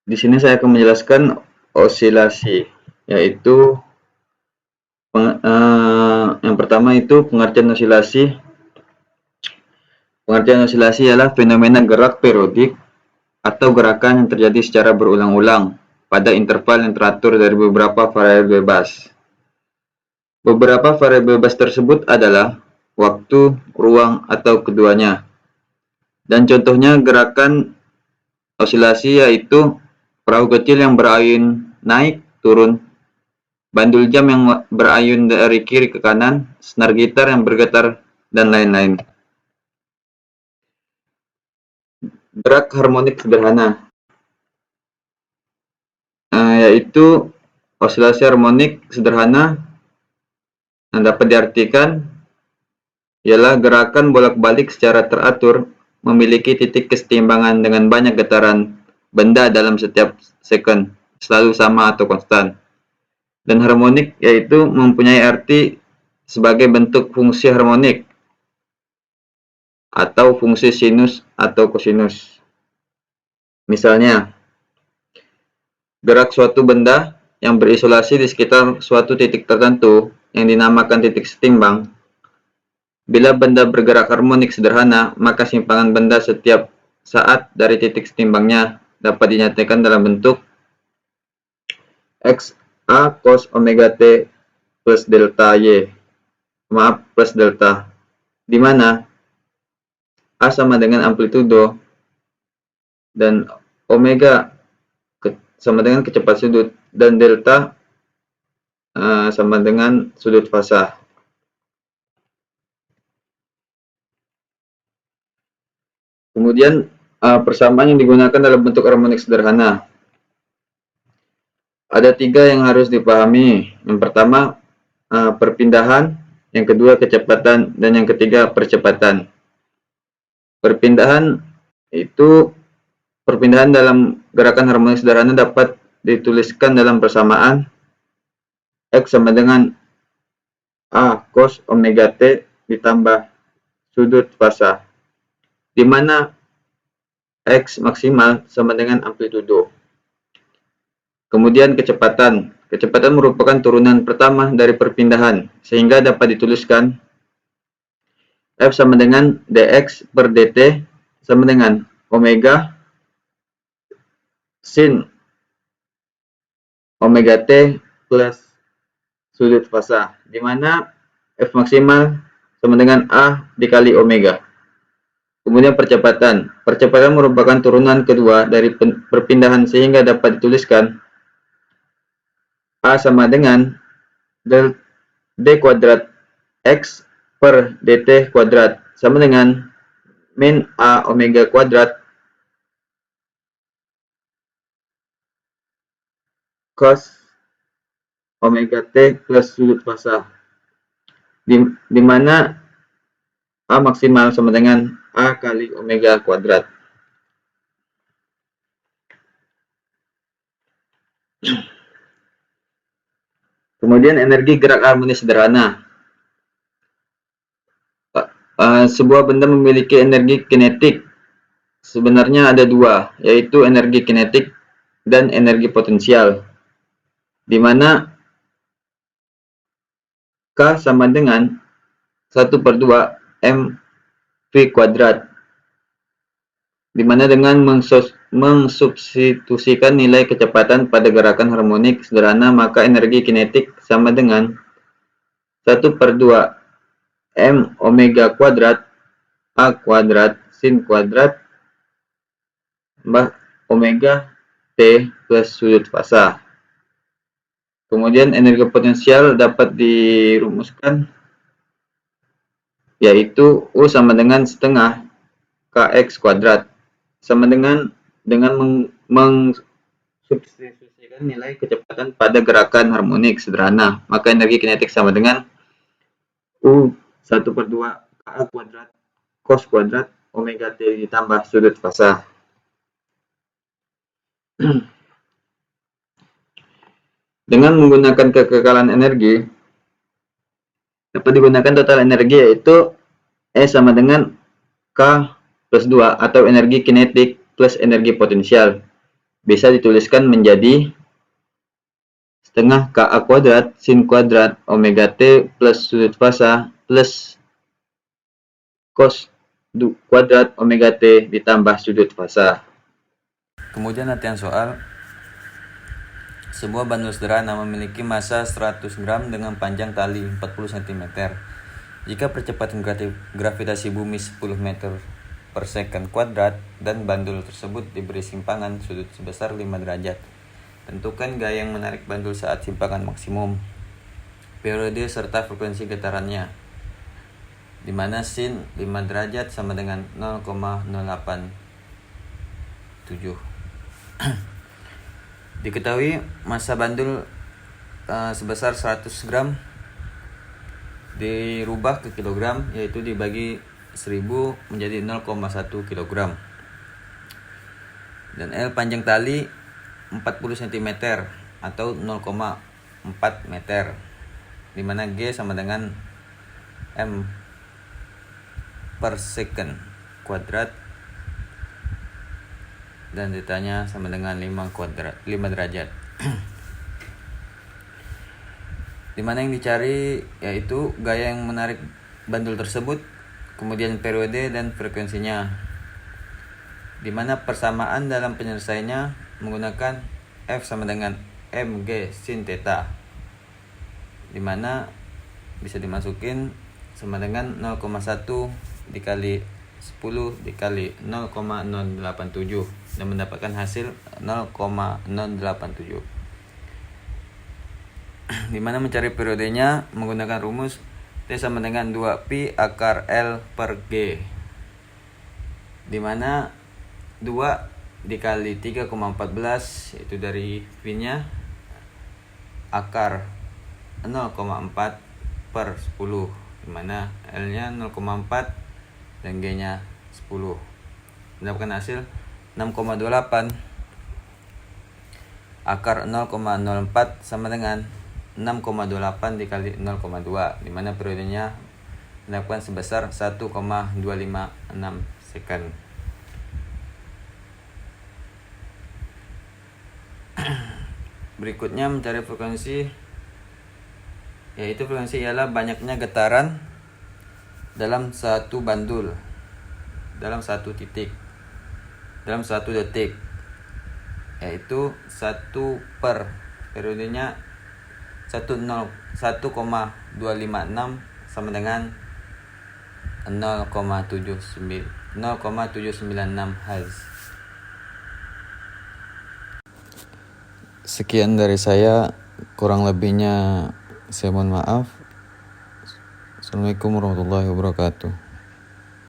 Di sini saya akan menjelaskan osilasi, yaitu yang pertama itu pengertian osilasi. Pengertian osilasi adalah fenomena gerak periodik atau gerakan yang terjadi secara berulang-ulang pada interval yang teratur dari beberapa variabel bebas. Beberapa variabel bebas tersebut adalah waktu, ruang, atau keduanya. Dan contohnya gerakan osilasi yaitu perahu kecil yang berayun naik turun, bandul jam yang berayun dari kiri ke kanan, senar gitar yang bergetar, dan lain-lain. Gerak harmonik sederhana, yaitu osilasi harmonik sederhana yang dapat diartikan ialah gerakan bolak-balik secara teratur memiliki titik kesetimbangan dengan banyak getaran benda dalam setiap second, selalu sama atau konstan. Dan harmonik yaitu mempunyai arti sebagai bentuk fungsi harmonik atau fungsi sinus atau kosinus. Misalnya, gerak suatu benda yang berisolasi di sekitar suatu titik tertentu yang dinamakan titik setimbang. Bila benda bergerak harmonik sederhana, maka simpangan benda setiap saat dari titik setimbangnya dapat dinyatakan dalam bentuk X A cos omega T plus delta Y, plus delta, di mana A sama dengan amplitudo dan omega sama dengan kecepatan sudut dan delta sama dengan sudut fasa. Kemudian persamaan yang digunakan dalam bentuk harmonik sederhana. Ada 3 yang harus dipahami. Yang pertama perpindahan, yang kedua kecepatan, dan yang ketiga percepatan. Perpindahan dalam gerakan harmonik sederhana dapat dituliskan dalam persamaan X sama dengan A cos omega T ditambah sudut fasa, di mana X maksimal sama dengan amplitudo. Kemudian kecepatan. Kecepatan merupakan turunan pertama dari perpindahan, sehingga dapat dituliskan F sama dengan dx per dt sama dengan omega sin omega t plus sudut fasa, di mana F maksimal sama dengan A dikali omega. Kemudian percepatan. Percepatan merupakan turunan kedua dari perpindahan, sehingga dapat dituliskan A sama dengan d kuadrat x per dt kuadrat sama dengan min A omega kuadrat cos omega T plus sudut fasa, di mana A maksimal sama dengan A kali omega kuadrat. Kemudian energi gerak harmonis sederhana. Sebuah benda memiliki energi kinetik. Sebenarnya ada 2, yaitu energi kinetik dan energi potensial, di mana K sama dengan 1/2 mv kuadrat, di mana dengan mensubstitusikan nilai kecepatan pada gerakan harmonik sederhana, maka energi kinetik sama dengan 1/2 m omega kuadrat A kuadrat sin kuadrat tambah omega T plus sudut fasa. Kemudian energi potensial dapat dirumuskan yaitu U sama dengan setengah kx kuadrat, sama dengan mensubstitusikan nilai kecepatan pada gerakan harmonik sederhana, maka energi kinetik sama dengan U 1/2 Ka kuadrat cos kuadrat omega T ditambah sudut fasa. Dengan menggunakan kekekalan energi, dapat digunakan total energi yaitu E sama dengan K plus 2 atau energi kinetik plus energi potensial, bisa dituliskan menjadi setengah KA kuadrat sin kuadrat omega T plus sudut fasa plus cos kuadrat omega T ditambah sudut fasa. Kemudian latihan soal. Sebuah bandul sederhana memiliki massa 100 gram dengan panjang tali 40 cm. Jika percepatan gravitasi bumi 10 meter per second kuadrat dan bandul tersebut diberi simpangan sudut sebesar 5 derajat. Tentukan gaya yang menarik bandul saat simpangan maksimum, periode serta frekuensi getarannya, di mana sin 5 derajat sama dengan 0,087. Diketahui massa bandul sebesar 100 gram dirubah ke kilogram, yaitu dibagi 1000 menjadi 0,1 kilogram. Dan L panjang tali 40 cm atau 0,4 meter, di mana G sama dengan M per second kuadrat dan ditanya sama dengan 5 derajat. Dimana yang dicari yaitu gaya yang menarik bandul tersebut, kemudian periode dan frekuensinya. Dimana persamaan dalam penyelesaiannya menggunakan F sama dengan mg sin theta, dimana bisa dimasukin sama dengan 0,1 dikali 10 dikali 0,087 dan mendapatkan hasil 0,087. Dimana mencari periodenya menggunakan rumus T sama dengan 2pi akar L per G, dimana 2 dikali 3,14 itu dari V nya akar 0,4 per 10, dimana L nya 0,4 dan G nya 10, mendapatkan hasil 6,28 akar 0,04 sama dengan 6,28 dikali 0,2, dimana periodenya mendapatkan sebesar 1,256 second. Berikutnya mencari frekuensi, yaitu frekuensi ialah banyaknya getaran dalam satu bandul dalam satu detik, yaitu 1 per periodenya 1,256 sama dengan 0,796 Hz. Sekian dari saya, kurang lebihnya saya mohon maaf. Assalamualaikum warahmatullahi wabarakatuh.